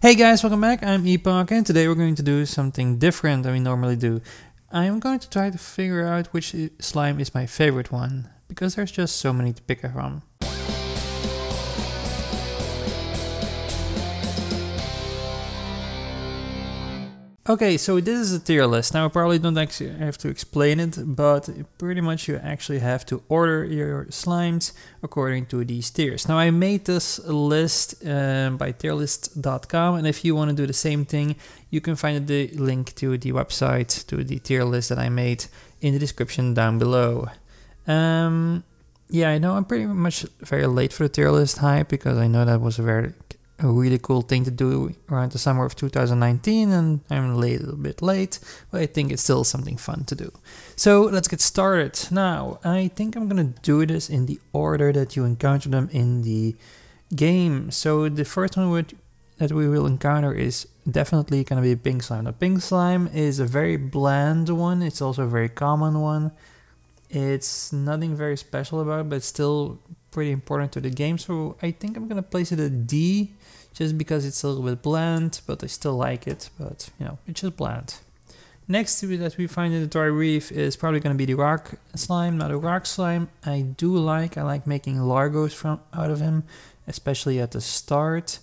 Hey guys, welcome back. I'm Epokk and today we're going to do something different than we normally do. I'm going to try to figure out which slime is my favorite one, because there's just so many to pick from. Okay, so this is a tier list. Now I probably don't actually have to explain it, but pretty much you actually have to order your slimes according to these tiers. Now I made this list by tierlist.com, and if you want to do the same thing, you can find the link to the website, to the tier list that I made in the description down below. Yeah, I know I'm pretty much very late for the tier list hype, because I know that was a really cool thing to do around the summer of 2019, and I'm a little bit late, but I think it's still something fun to do. So let's get started. Now, I think I'm gonna do this in the order that you encounter them in the game. So the first one that we will encounter is definitely gonna be Pink Slime. Now, Pink Slime is a very bland one, it's also a very common one. It's nothing very special about it, but it's still pretty important to the game, so I think I'm gonna place it at D, just because it's a little bit bland, but I still like it, but you know, it's just bland. Next that we find in the dry reef is probably gonna be the rock slime. Now the rock slime I like making largos out of him, especially at the start,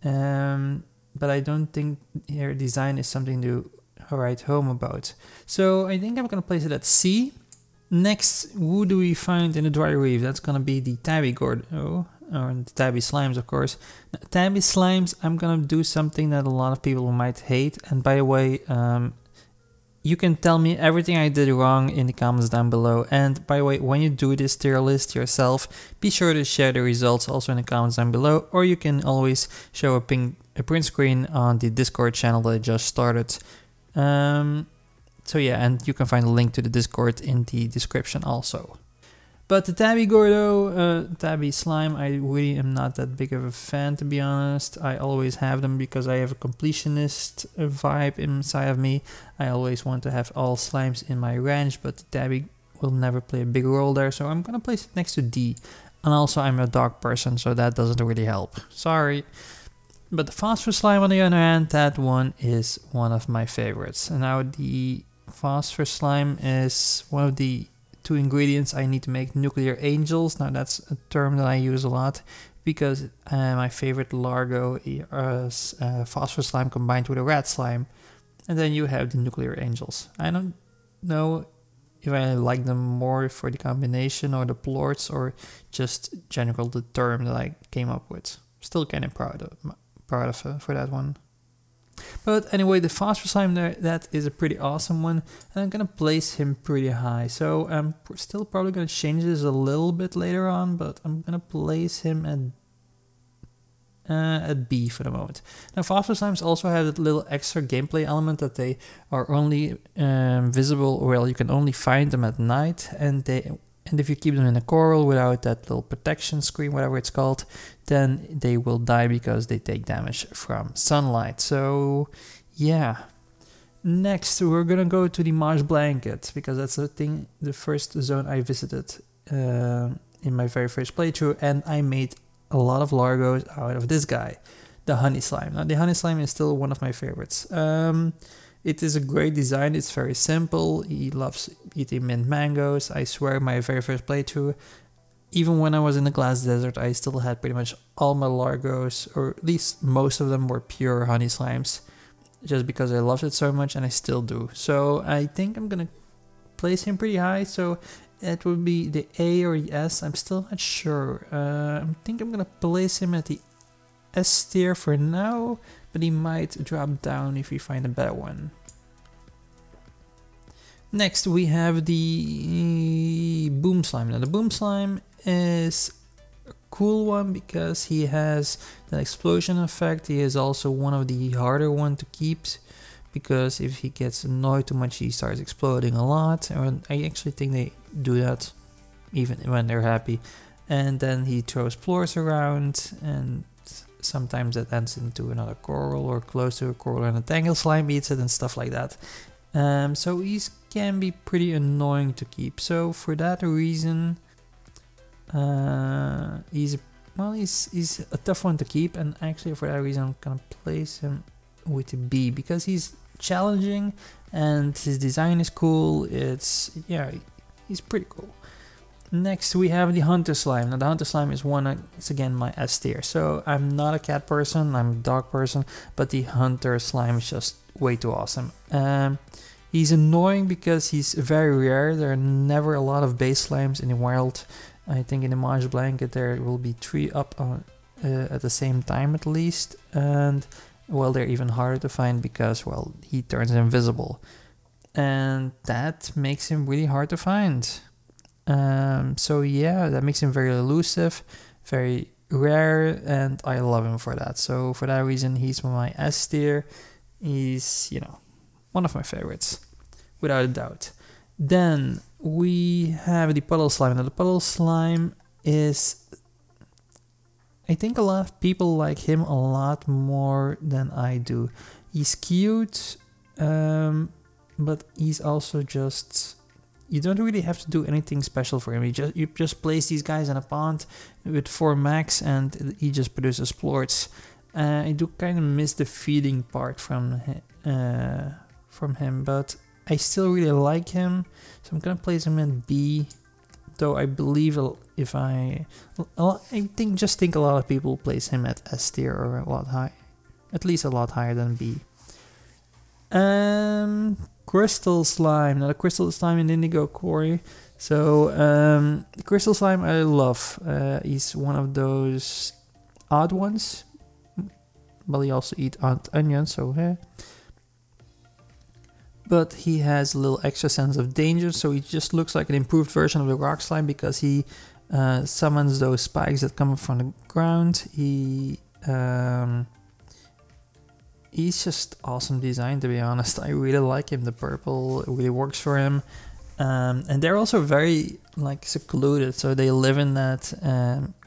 but I don't think their design is something to write home about. So I think I'm gonna place it at C. Next, who do we find in the dry reef? That's gonna be the Tabby Gordo, or the Tabby Slimes, of course. Now, Tabby Slimes, I'm gonna do something that a lot of people might hate. And by the way, you can tell me everything I did wrong in the comments down below. And by the way, when you do this tier list yourself, be sure to share the results also in the comments down below. Or you can always show a print screen on the Discord channel that I just started. So yeah, and you can find a link to the Discord in the description also. But the Tabby Gordo, Tabby Slime, I really am not that big of a fan, to be honest. I always have them because I have a completionist vibe inside of me. I always want to have all slimes in my ranch, but the Tabby will never play a big role there, so I'm gonna place it next to D. And also I'm a dog person, so that doesn't really help. Sorry. But the Phosphor Slime, on the other hand, that one is one of my favorites. And now the Phosphor Slime is one of the 2 ingredients I need to make nuclear angels. Now that's a term that I use a lot, because my favorite Largo is Phosphor Slime combined with a Rad Slime, and then you have the nuclear angels. I don't know if I like them more for the combination or the plorts, or just general the term that I came up with. Still kind of proud of for that one. But anyway, the Phosphor Slime there, that is a pretty awesome one, and I'm gonna place him pretty high. So I'm still probably gonna change this a little bit later on, but I'm gonna place him at B for the moment. Now Phosphor Slimes also have that little extra gameplay element that they are only visible, well, you can only find them at night, and if you keep them in a coral without that little protection screen, whatever it's called, then they will die because they take damage from sunlight. So yeah. Next, we're gonna go to the Marsh Blanket, because that's the first zone I visited in my very first playthrough, and I made a lot of largos out of this guy, the Honey Slime. Now the Honey Slime is still one of my favorites. It is a great design, it's very simple, he loves eating mint mangoes. I swear, my very first playthrough, even when I was in the glass desert, I still had pretty much all my largos, or at least most of them were pure honey slimes, just because I loved it so much, and I still do. So I think I'm gonna place him pretty high, so it would be the A or the S, I'm still not sure. I think I'm gonna place him at the S tier for now, but he might drop down if we find a better one. Next we have the Boom Slime. Now the Boom Slime is a cool one because he has that explosion effect. He is also one of the harder ones to keep, because if he gets annoyed too much, he starts exploding a lot. And I actually think they do that even when they're happy. And then he throws plorts around, and sometimes that ends into another coral or close to a coral, and a Tangle Slime eats it and stuff like that. So he can be pretty annoying to keep. So for that reason, he's well, he's a tough one to keep, and actually for that reason I'm gonna place him with a B, because he's challenging and his design is cool. Yeah, he's pretty cool. Next we have the Hunter Slime. Now the Hunter Slime is it's again my S tier. So I'm not a cat person, I'm a dog person, but the Hunter Slime is just way too awesome. He's annoying because he's very rare. There are never a lot of base slimes in the wild. I think in the Mage Blanket there will be 3 up at the same time at least, and well, they're even harder to find because, well, he turns invisible, and that makes him really hard to find. So yeah, that makes him very elusive, very rare, and I love him for that. So for that reason, he's my S tier. He's, you know, one of my favorites, without a doubt. Then we have the Puddle Slime. Now the Puddle Slime is, I think a lot of people like him a lot more than I do. He's cute, but he's also just, you don't really have to do anything special for him. You just place these guys in a pond with 4 max and he just produces splorts. I do kind of miss the feeding part from him, but I still really like him, so I'm gonna place him in B. Though I believe I think a lot of people place him at S tier or a lot high, at least a lot higher than B. Crystal Slime. Now the Crystal Slime in Indigo Quarry. So the Crystal Slime I love. He's one of those odd ones. Well, he also eats onions, so but he has a little extra sense of danger, so he just looks like an improved version of the rock slime because he summons those spikes that come up from the ground. He's just awesome design, to be honest. I really like him. The purple really works for him, and they're also very like secluded, so they live in that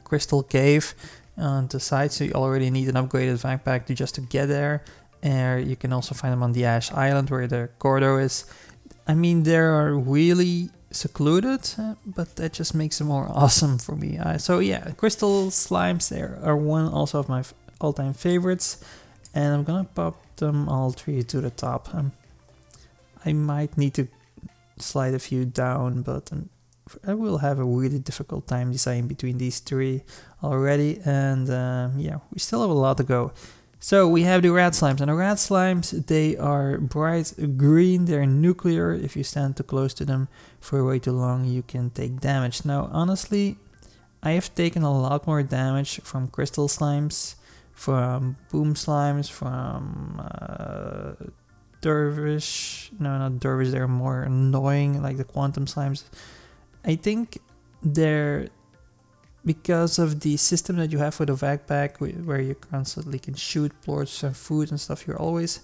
crystal cave on the side, so you already need an upgraded backpack to get there. You can also find them on the Ash Island where the Gordo is. I mean, they are really secluded, but that just makes them more awesome for me. So yeah, Crystal Slimes, they are one also of my all-time favorites, and I'm gonna pop them all 3 to the top. I might need to slide a few down, but I will have a really difficult time deciding between these 3 already, and yeah, we still have a lot to go. So we have the Rad Slimes, and the Rad Slimes, they are bright green, they're nuclear. If you stand too close to them for way too long, you can take damage. Now, honestly, I have taken a lot more damage from Crystal Slimes, from Boom Slimes, from Dervish. No, not Dervish, they're more annoying, like the Quantum Slimes. I think they're, because of the system that you have for the backpack, where you constantly can shoot plorts and food and stuff, you're always,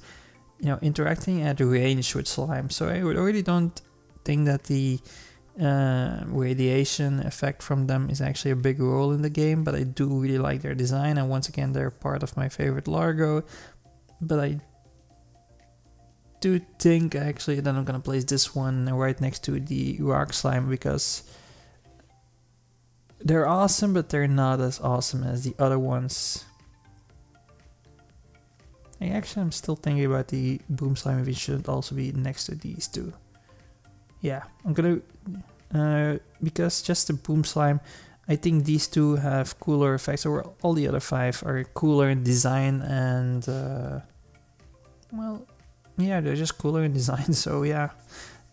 you know, interacting at range with slime. So I really don't think that the radiation effect from them is actually a big role in the game, but I do really like their design, and once again, they're part of my favorite Largo. But I do think actually that I'm gonna place this one right next to the rock slime, because they're awesome, but they're not as awesome as the other ones. I'm still thinking about the Boom Slime, if it should also be next to these 2. Yeah, I'm gonna, because just the Boom Slime, I think these 2 have cooler effects, or all the other 5 are cooler in design, and well, yeah, they're just cooler in design, so yeah,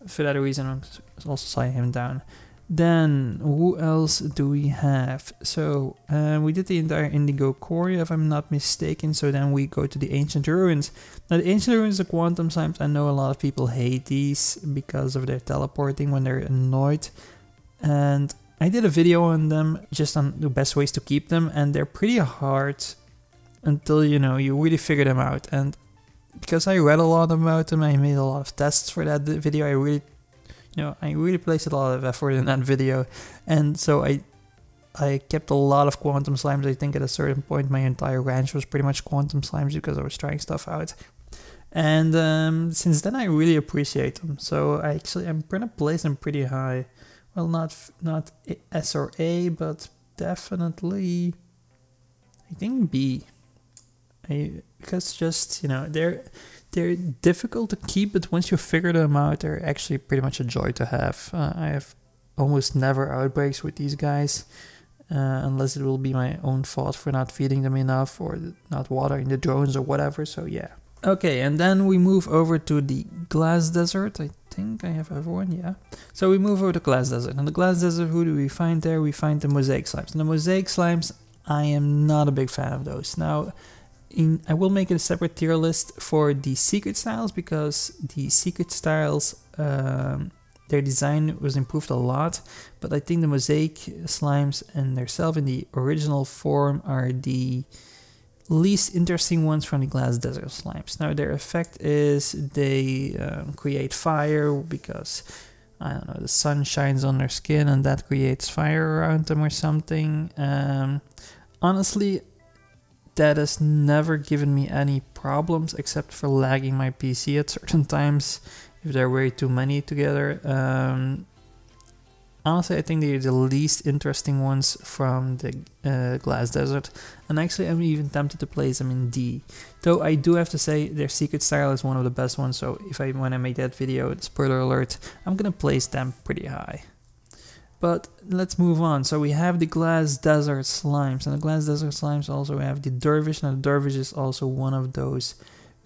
for that reason I'm also sliding him down. Then, who else do we have? So, we did the entire Indigo Quarry, if I'm not mistaken, so then we go to the Ancient Ruins. Now, the Ancient Ruins, the Quantum Slimes, I know a lot of people hate these because of their teleporting when they're annoyed. And I did a video on them, just on the best ways to keep them, and they're pretty hard until, you know, you really figure them out. And because I read a lot about them, I made a lot of tests for that video, I really placed a lot of effort in that video, and so I kept a lot of Quantum Slimes. I think at a certain point my entire ranch was pretty much Quantum Slimes because I was trying stuff out. And since then I really appreciate them. So I'm gonna place them pretty high. Well, not S or A, but definitely I think B. Because just, you know, they're difficult to keep, but once you figure them out, they're actually pretty much a joy to have. I have almost never outbreaks with these guys, unless it will be my own fault for not feeding them enough or not watering the drones or whatever, so yeah. Okay, and then we move over to the glass desert. I think I have everyone, yeah. So we move over to glass desert, and the glass desert, who do we find there? We find the mosaic slimes. And the mosaic slimes, I am not a big fan of those. Now, I will make it a separate tier list for the secret styles, because the secret styles, their design was improved a lot, but I think the mosaic slimes and themselves in the original form are the least interesting ones from the glass desert slimes. Now their effect is they create fire because, I don't know, the sun shines on their skin and that creates fire around them or something. Honestly, that has never given me any problems except for lagging my PC at certain times if there are way too many together. Honestly, I think they're the least interesting ones from the glass desert, and actually I'm even tempted to place them in D. Though I do have to say their secret style is one of the best ones, so when I make that video, spoiler alert, I'm gonna place them pretty high. But let's move on. So we have the glass desert slimes, and the glass desert slimes also have the dervish. Now the dervish is also one of those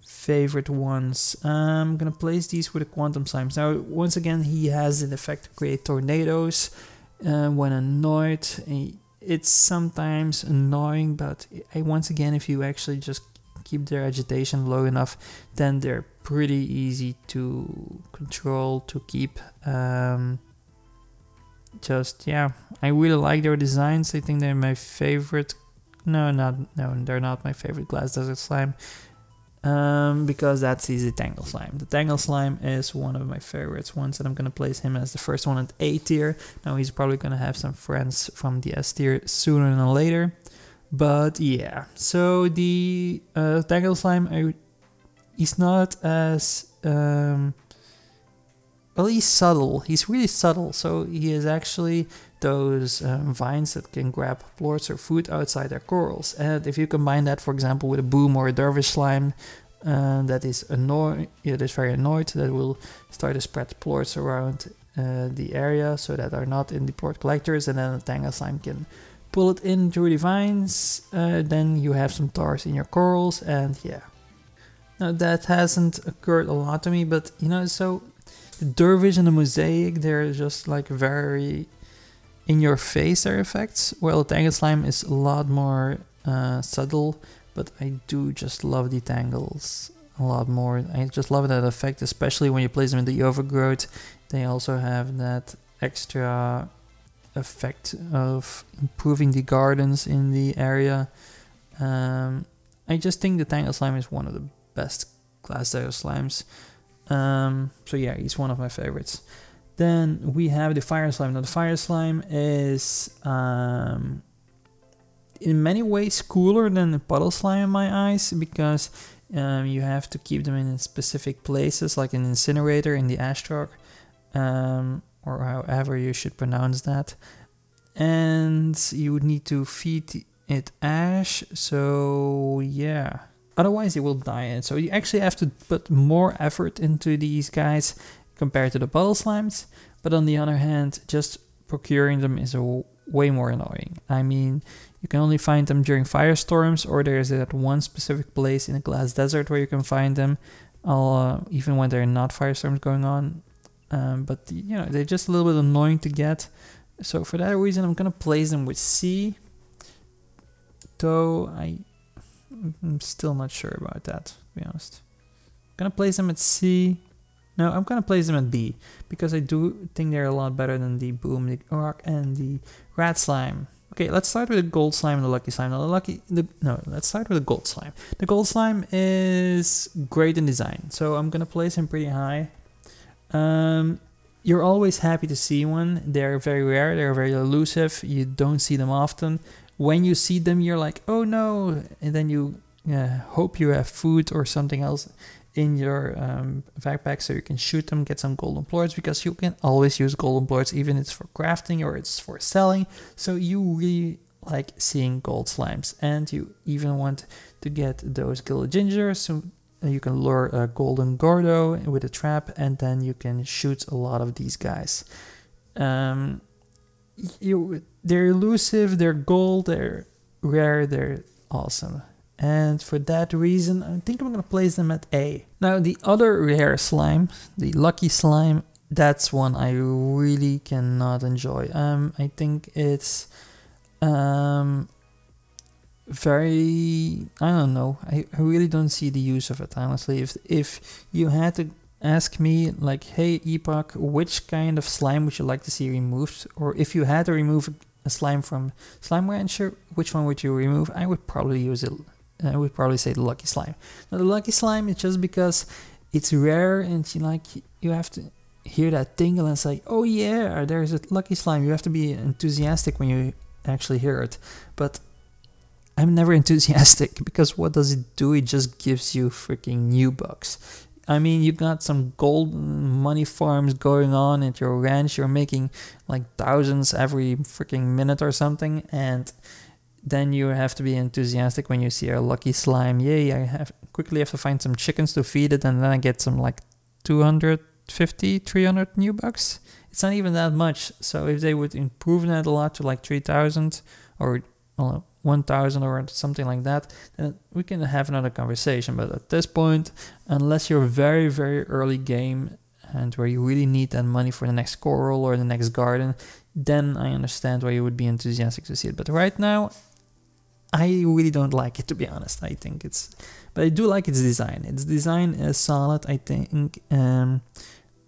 favorite ones. I'm gonna place these with the quantum slimes. Now once again, he has an effect to create tornadoes when annoyed. It's sometimes annoying, but once again, if you actually just keep their agitation low enough, then they're pretty easy to control, to keep. Yeah, I really like their designs. I think they're my favorite. No, they're not my favorite glass desert slime. Because that's the Tangle Slime. The Tangle Slime is one of my favorites ones, and I'm gonna place him as the first one at A tier. Now he's probably gonna have some friends from the S tier sooner than later, but yeah. So the Tangle Slime, he's not as well, he's subtle. He's really subtle. So he is actually those vines that can grab plorts or food outside their corals. And if you combine that, for example, with a boom or a dervish slime that is very annoyed, that will start to spread plorts around the area so that are not in the plort collectors, and then a Tangle Slime can pull it in through the vines, then you have some tars in your corals, and yeah. Now that hasn't occurred a lot to me, but you know, so the dervish and the mosaic, they're just like very in your face, their effects. Well, the Tangle Slime is a lot more subtle, but I do just love the tangles a lot more. I just love that effect, especially when you place them in the overgrowth. They also have that extra effect of improving the gardens in the area. I just think the Tangle Slime is one of the best glass desert slimes. So yeah, he's one of my favorites. Then we have the fire slime. Now the fire slime is in many ways cooler than the puddle slime in my eyes, because you have to keep them in specific places, like an incinerator in the ash truck, or however you should pronounce that. And you would need to feed it ash, so yeah. Otherwise, it will die, and so you actually have to put more effort into these guys compared to the puddle slimes. But on the other hand, just procuring them is way more annoying. I mean, you can only find them during firestorms, or there's that one specific place in the glass desert where you can find them, even when there are not firestorms going on. But you know, they're just a little bit annoying to get. So for that reason, I'm gonna place them with C. Though I'm still not sure about that, to be honest. I'm gonna place them at C. No, I'm gonna place them at B, because I do think they're a lot better than the Boom, the Rock, and the Rad Slime. Okay, let's start with the Gold Slime and the Lucky Slime. Now let's start with the Gold Slime. The Gold Slime is great in design, so I'm gonna place him pretty high. You're always happy to see one. They're very rare, they're very elusive, you don't see them often. When you see them, you're like, oh no, and then you hope you have food or something else in your backpack so you can shoot them, get some golden plorts, because you can always use golden plorts, even if it's for crafting or it's for selling. So you really like seeing gold slimes. And you even want to get those gilded gingers, so you can lure a golden Gordo with a trap, and then you can shoot a lot of these guys. They're elusive, they're gold, they're rare, they're awesome. And for that reason, I think I'm going to place them at A. Now, the other rare slime, the Lucky Slime, that's one I really cannot enjoy. I think it's very, I don't know, I really don't see the use of it, honestly. If you had to ask me, like, hey Epokk, which kind of slime would you like to see removed, or if you had to remove a slime from Slime Rancher, which one would you remove? I would probably use it. I would probably say the Lucky Slime. Now, the Lucky Slime is just because it's rare, and you have to hear that tingle and say, oh yeah, there's a Lucky Slime. You have to be enthusiastic when you actually hear it. But I'm never enthusiastic, because what does it do? It just gives you freaking new bucks. I mean, you got some gold money farms going on at your ranch. You're making like thousands every freaking minute or something, and then you have to be enthusiastic when you see a Lucky Slime. Yay, I quickly have to find some chickens to feed it, and then I get some like 250, 300 new bucks. It's not even that much. So if they would improve that a lot to like 3,000 or 1,000 or something like that, then we can have another conversation. But at this point, unless you're very, very early game and where you really need that money for the next coral or the next garden, then I understand why you would be enthusiastic to see it. But right now, I really don't like it, to be honest. I think but I do like its design. Its design is solid, I think.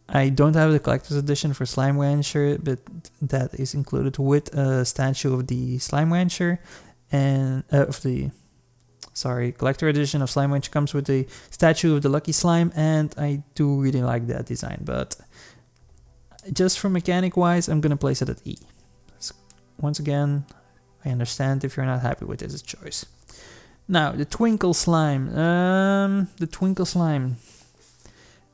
I don't have the collector's edition for Slime Rancher, but that is included with a statue of the Slime Rancher, and collector edition of Slime Rancher comes with the statue of the Lucky Slime, and I do really like that design. But just for mechanic wise, I'm gonna place it at E. Once again, I understand if you're not happy with this choice. Now, the Twinkle Slime.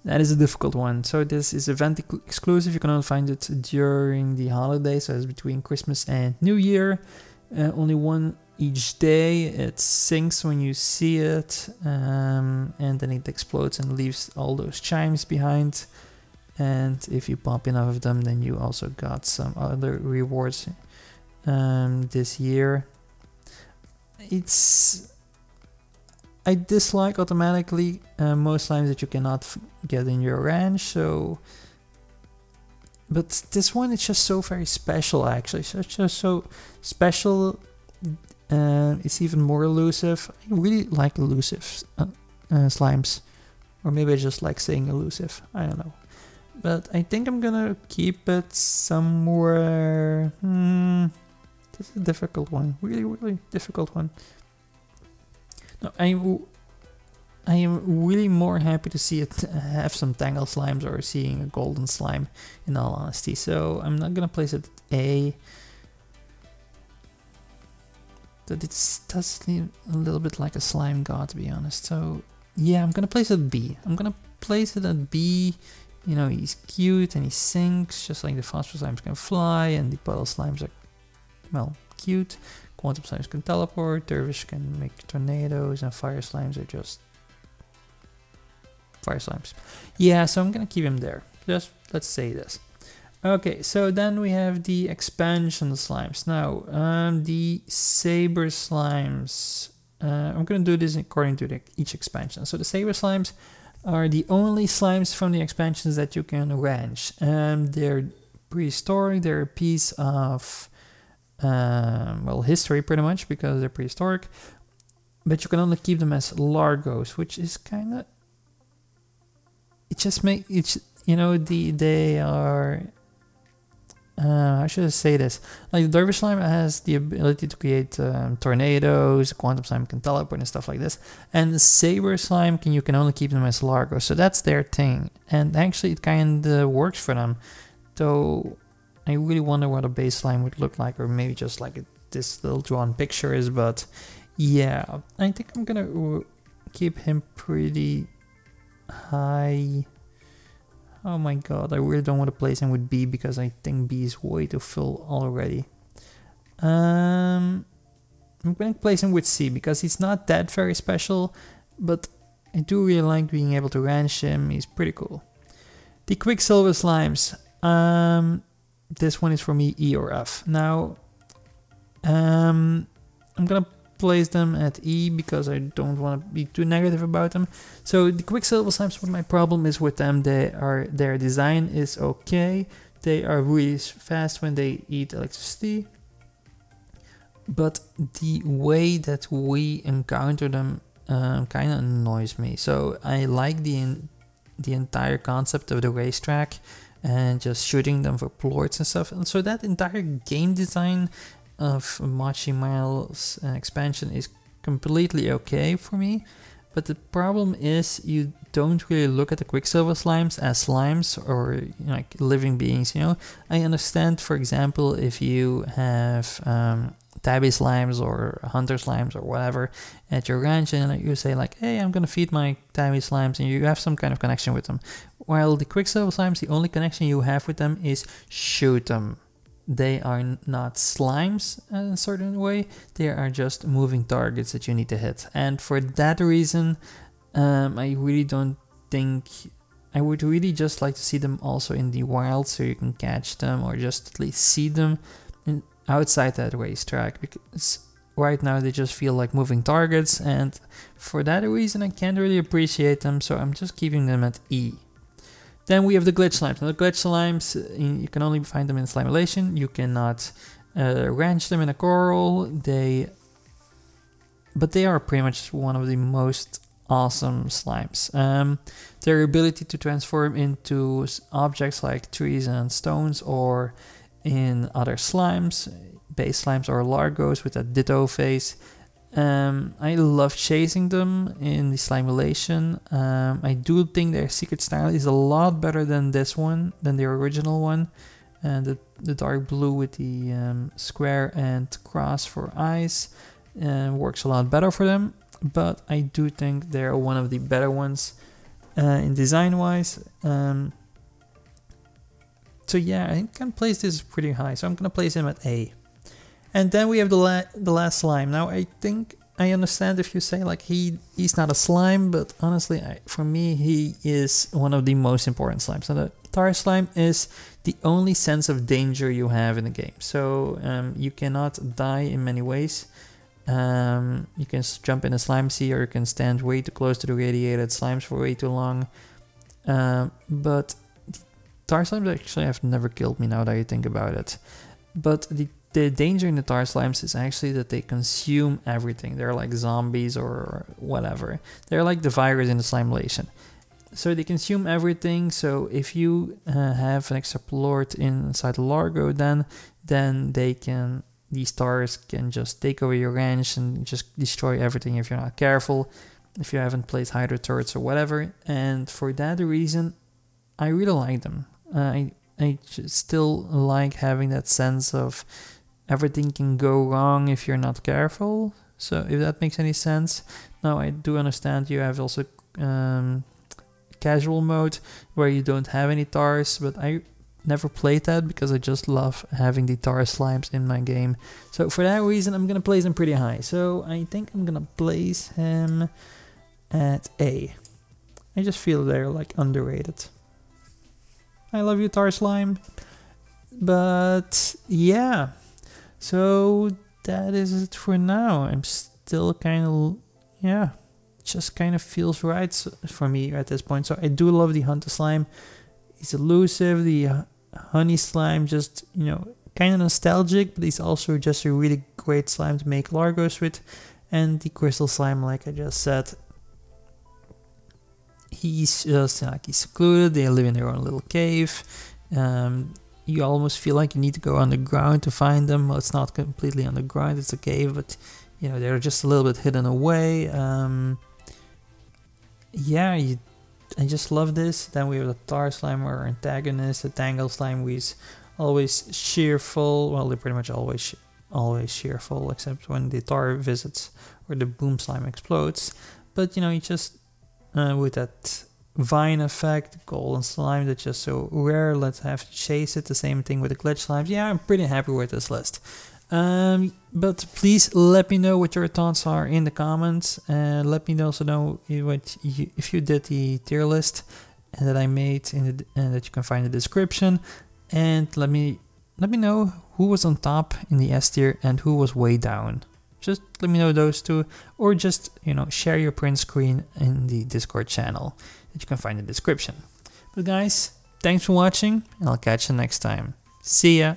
That is a difficult one. So this is event exclusive. You can only find it during the holidays, so it's between Christmas and New Year. Only one each day. It sinks when you see it, and then it explodes and leaves all those chimes behind. And if you pop enough of them, then you also got some other rewards this year. I dislike automatically most slimes that you cannot get in your ranch, so... But this one is just so very special, actually. It's just so special. It's even more elusive. I really like elusive slimes. Or maybe I just like saying elusive. I don't know. But I think I'm gonna keep it somewhere... This is a difficult one. Really, really difficult one. No, I am really more happy to see it have some Tangle Slimes or seeing a golden slime, in all honesty. So I'm not gonna place it at A. But it does seem a little bit like a slime god, to be honest. So yeah, I'm gonna place it at B. I'm gonna place it at B. You know, he's cute and he sinks, just like the phosphor slimes can fly, and the puddle slimes are, well, cute. Quantum slimes can teleport, dervish can make tornadoes, and fire slimes are just fire slimes. Yeah, so I'm gonna keep him there. Just let's say this. Okay, so then we have the expansion slimes. Now, the saber slimes. I'm gonna do this according to each expansion. So the saber slimes are the only slimes from the expansions that you can ranch. They're prehistoric. They're a piece of well, history pretty much, because they're prehistoric, but you can only keep them as largos, which is kind of, it just make it, you know, they are how should I say this, like the dervish slime has the ability to create tornadoes, quantum slime can teleport and stuff like this, and the saber slime you can only keep them as largos, so that's their thing, and actually it kind of works for them. Though I really wonder what a base slime would look like, or maybe just like this little drawn picture is, but yeah, I think I'm gonna keep him pretty high. Oh my god, I really don't want to place him with B, because I think B is way too full already. I'm going to place him with C because he's not that very special, but I do really like being able to ranch him. He's pretty cool. The Quicksilver Slimes. This one is for me E or F. Now, I'm gonna place them at E because I don't want to be too negative about them. So the Quicksilver Slimes, what my problem is with them, their design is okay. They are really fast when they eat electricity, but the way that we encounter them kind of annoys me. So I like the entire concept of the racetrack and just shooting them for plorts and stuff. And so that entire game design of Mochi Miles expansion is completely okay for me. But the problem is you don't really look at the Quicksilver Slimes as slimes or like living beings, you know. I understand, for example, if you have Tabby Slimes or Hunter Slimes or whatever at your ranch and you say like, hey, I'm gonna feed my Tabby Slimes, and you have some kind of connection with them. While the Quicksilver Slimes, the only connection you have with them is shoot them. They are not slimes in a certain way, they are just moving targets that you need to hit. And for that reason, I really don't think, I would really just like to see them also in the wild so you can catch them or just at least see them outside that racetrack, because right now they just feel like moving targets, and for that reason I can't really appreciate them, so I'm just keeping them at E. Then we have the glitch slimes. Now the glitch slimes, you can only find them in Slimeulation. You cannot ranch them in a coral. But they are pretty much one of the most awesome slimes. Their ability to transform into objects like trees and stones, or in other slimes, base slimes or Largos with that ditto face. I love chasing them in the Slimeulation. I do think their secret style is a lot better than this one, than the original one. And the dark blue with the square and cross for eyes works a lot better for them. But I do think they're one of the better ones in design wise. So yeah, I can place this pretty high, so I'm gonna place him at A. And then we have the last slime. Now I think I understand if you say like he's not a slime, but honestly for me he is one of the most important slimes. So the tar slime is the only sense of danger you have in the game. So you cannot die in many ways. You can jump in a slime sea, or you can stand way too close to the radiated slimes for way too long. But tar slimes actually have never killed me now that I think about it. But the danger in the tar slimes is actually that they consume everything. They're like zombies or whatever. They're like the virus in the Slimeulation. So they consume everything. So if you have an extra plort inside the Largo, then these stars can just take over your ranch and just destroy everything if you're not careful, if you haven't played Hydro Turrets or whatever. And for that reason, I really like them. I still like having that sense of everything can go wrong if you're not careful. So if that makes any sense. Now I do understand you have also casual mode where you don't have any tars, but I never played that because I just love having the tar slimes in my game. So for that reason I'm gonna place him pretty high. So I think I'm gonna place him at A. I just feel they're like underrated. I love you, tar slime. But yeah, so that is it for now. I'm still kind of, yeah, just kind of feels right for me at this point. So I do love the Hunter Slime. He's elusive. The Honey Slime, just, you know, kind of nostalgic, but he's also just a really great slime to make Largos with. And the Crystal Slime, like I just said, he's just like, he's secluded. They live in their own little cave. You almost feel like you need to go underground to find them. Well, it's not completely underground, it's a cave, but you know, they're just a little bit hidden away. Yeah, I just love this. Then we have the Tar Slime, our antagonist, the Tangle Slime, who is always cheerful. Well, they're pretty much always cheerful, except when the tar visits or the Boom Slime explodes. But you know, he just with that vine effect, golden slime that's just so rare, let's have to chase it. The same thing with the glitch slimes. Yeah, I'm pretty happy with this list. But please let me know what your thoughts are in the comments, and let me also know if you did the tier list that I made and that you can find in the description, and let me know who was on top in the S tier and who was way down. Just let me know those two, or just, you know, share your print screen in the Discord channel that you can find in the description. But guys, thanks for watching, and I'll catch you next time. See ya!